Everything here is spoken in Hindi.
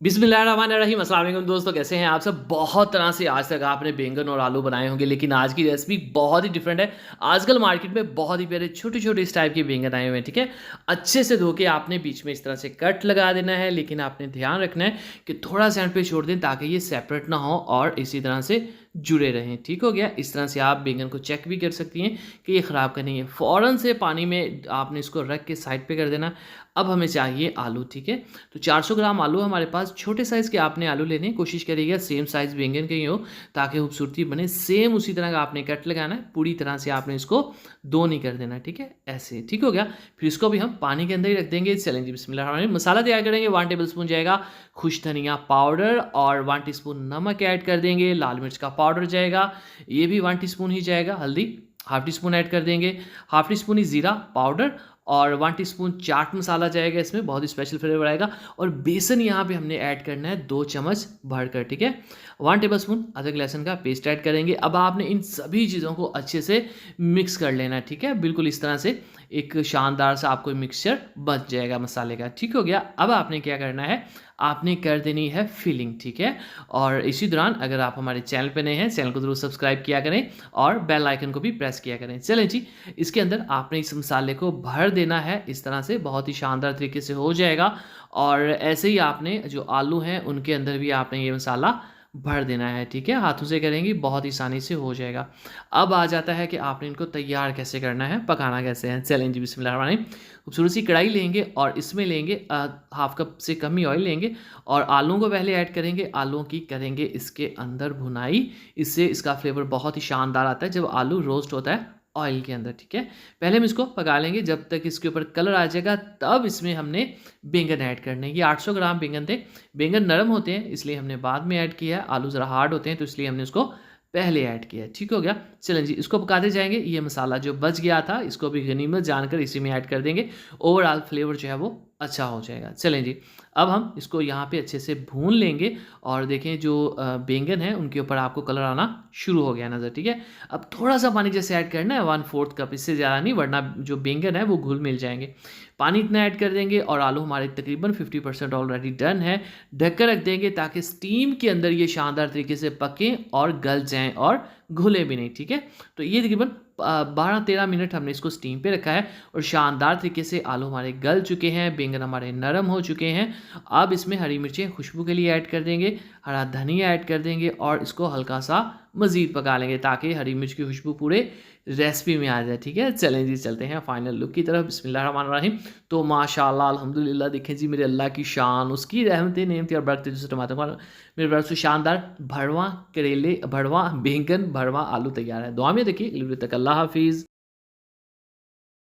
बिस्मिल्लाहिर्रहमानिर्रहीम। अस्सलाम वालेकुम दोस्तों, कैसे हैं आप सब। बहुत तरह से आज तक आपने बैंगन और आलू बनाए होंगे, लेकिन आज की रेसिपी बहुत ही डिफरेंट है। आजकल मार्केट में बहुत ही प्यारे छोटे छोटे इस टाइप के बैंगन आए हुए हैं। ठीक है, अच्छे से धो के आपने बीच में इस तरह से कट लगा देना है, लेकिन आपने ध्यान रखना है कि थोड़ा सा एंड पे छोड़ दें ताकि ये सेपरेट ना हो और इसी तरह से जुड़े रहें। ठीक हो गया। इस तरह से आप बैंगन को चेक भी कर सकती हैं कि ये ख़राब का नहीं है। फ़ौरन से पानी में आपने इसको रख के साइड पे कर देना। अब हमें चाहिए आलू। ठीक है, तो 400 ग्राम आलू हमारे पास। छोटे साइज़ के आपने आलू लेने, कोशिश करिएगा सेम साइज़ बैंगन के ही हो ताकि खूबसूरती बने। सेम उसी तरह का आपने कट लगाना है, पूरी तरह से आपने इसको दो नहीं कर देना। ठीक है, ऐसे। ठीक हो गया। फिर इसको भी हम पानी के अंदर ही रख देंगे। चलेंगे, बिस्मिल्लाह। मसाला तैयार करेंगे। 1 टेबल स्पून जाएगा खुश धनिया पाउडर और 1 टीस्पून नमक ऐड कर देंगे। लाल मिर्च का पाउडर जाएगा, ये भी 1 टीस्पून ही जाएगा। हल्दी हाफ टी स्पून ऐड कर देंगे। हाफ टी स्पून ही ज़ीरा पाउडर और 1 टीस्पून चाट मसाला जाएगा, इसमें बहुत ही स्पेशल फ्लेवर आएगा। और बेसन यहाँ पे हमने ऐड करना है 2 चम्मच भरकर। ठीक है, 1 टेबल स्पून अदरक लहसुन का पेस्ट ऐड करेंगे। अब आपने इन सभी चीज़ों को अच्छे से मिक्स कर लेना है। ठीक है, बिल्कुल इस तरह से एक शानदार सा आपको मिक्सचर बच जाएगा मसाले का। ठीक हो गया। अब आपने क्या करना है, आपने कर देनी है फिलिंग। ठीक है, और इसी दौरान अगर आप हमारे चैनल पे नए हैं, चैनल को ज़रूर सब्सक्राइब किया करें और बेल आइकन को भी प्रेस किया करें। चलें जी, इसके अंदर आपने इस मसाले को भर देना है। इस तरह से बहुत ही शानदार तरीके से हो जाएगा। और ऐसे ही आपने जो आलू हैं उनके अंदर भी आपने ये मसाला भर देना है। ठीक है, हाथों से करेंगे बहुत ही आसानी से हो जाएगा। अब आ जाता है कि आपने इनको तैयार कैसे करना है, पकाना कैसे है। चलें जी, बिस्मिल्लाह। खूबसूरत सी कढ़ाई लेंगे और इसमें लेंगे हाफ कप से कम ही ऑयल लेंगे और आलूओं को पहले ऐड करेंगे। आलूओं की करेंगे इसके अंदर भुनाई। इससे इसका फ्लेवर बहुत ही शानदार आता है जब आलू रोस्ट होता है ऑयल के अंदर। ठीक है, पहले हम इसको पका लेंगे जब तक इसके ऊपर कलर आ जाएगा। तब इसमें हमने बैंगन ऐड करने। ये 800 ग्राम बैंगन थे। बैंगन नरम होते हैं इसलिए हमने बाद में ऐड किया है, आलू ज़रा हार्ड होते हैं तो इसलिए हमने उसको पहले ऐड किया है। ठीक हो गया। चलें जी, इसको पकाते जाएंगे। ये मसाला जो बच गया था इसको भी गनीमत जानकर इसी में ऐड कर देंगे। ओवरऑल फ्लेवर जो है वो अच्छा हो जाएगा। चलें जी, अब हम इसको यहाँ पे अच्छे से भून लेंगे और देखें जो बैंगन है उनके ऊपर आपको कलर आना शुरू हो गया नज़र। ठीक है, अब थोड़ा सा पानी जैसे ऐड करना है, 1/4 कप, इससे ज़्यादा नहीं, वरना जो बैंगन है वो घुल मिल जाएंगे। पानी इतना ऐड कर देंगे और आलू हमारे तकरीबन 50% ऑलरेडी डन है। ढककर रख देंगे ताकि स्टीम के अंदर ये शानदार तरीके से पकें और गल जाएं और घुले भी नहीं। ठीक है, तो ये तकरीबन 12-13 मिनट हमने इसको स्टीम पे रखा है और शानदार तरीके से आलू हमारे गल चुके हैं, बैंगन हमारे नरम हो चुके हैं। अब इसमें हरी मिर्चें खुशबू के लिए ऐड कर देंगे, हरा धनिया ऐड कर देंगे और इसको हल्का सा मज़ीद पका लेंगे ताकि हरी मिर्च की खुशबू पूरे रेसिपी में आ जाए। ठीक है, चलें जी, चलते हैं फाइनल लुक की तरफ। बिस्मिल्लाहिर्रहमानिर्रहीम। तो माशाल्लाह अल्हम्दुलिल्लाह, देखें जी मेरे अल्लाह की शान, उसकी रहमतें नेमतें और बरकतें जो टमाटर मेरे बरस से शानदार भरवा करेले, भरवा बैंगन, भरवा आलू तैयार है। दुआ में देखिए, तक अल्लाह हाफिज़।